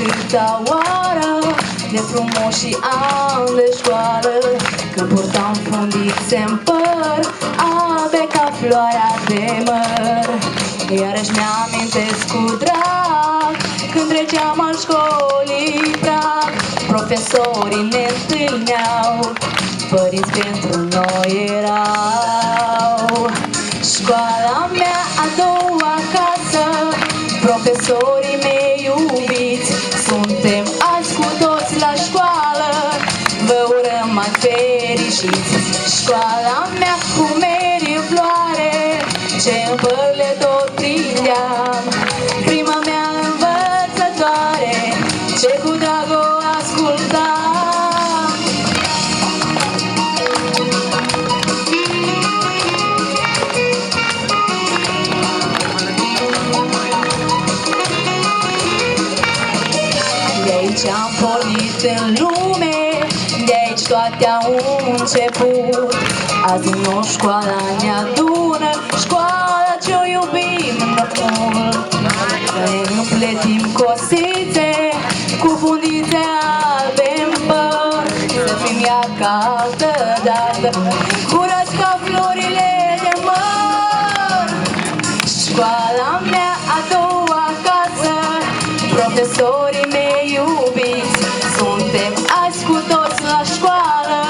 câta oară de frumos și ani de școală, când purtam fundițe în păr, albe ca floarea de măr. Iarăși mi-amintesc cu drag când treceam al școlii prag, profesorii ne întâlneau, părinți pentru noi erau. Școala mea a doua casă, profesorii mei iubiți, suntem azi cu toți la școală, vă urăm mai fericiți. Școala mea cu meri în floare, ce în păr le tot prindeam, prima mea învățătoare, ce cu drag o ascultam. De aici am pornit în lume, de aici toate au început. Azi nu școala ne adună, școala ce-o iubim mult. Ne împletim cosițe cu fundițe albe în păr, să fim iar ca altădată, curați ca florile de măr. Școala mea a doua casă, profesorii mei iubiți, suntem azi cu toți la școală,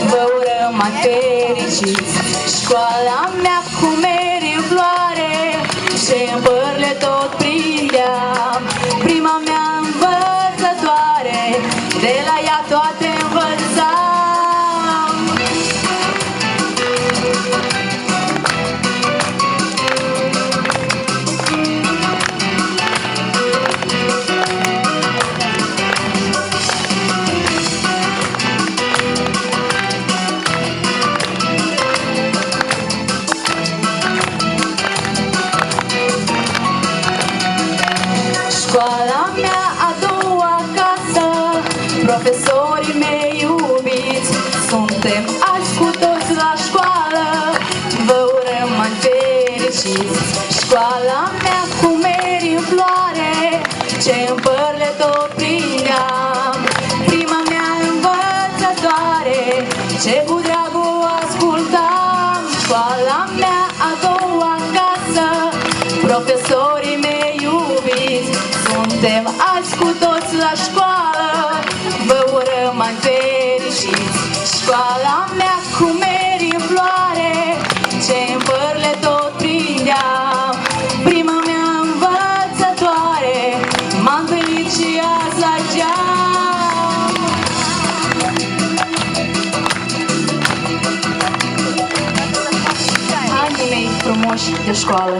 vă urăm mai fericiți. Școala mea cu meri în floare, ce în păr le tot prindeam, prima mea învățătoare, de la ea toate învățam. Școala mea a doua casă, profesorii mei iubiți, suntem azi cu toți la școală, vă urăm mai fericiți. Școala mea cu meri în floare, ce în păr le tot prindeam, prima mea învățătoare, ce cu drag o ascultam. Școala mea a doua casă, profesorii mei iubiți, suntem azi cu toți la școală, vă urăm mai fericiți. Școala mea cu meri în floare, ce în păr le tot prindeam, prima mea învățătoare, m-am întâlnit și azi la geam. Anii mei frumoși de școală.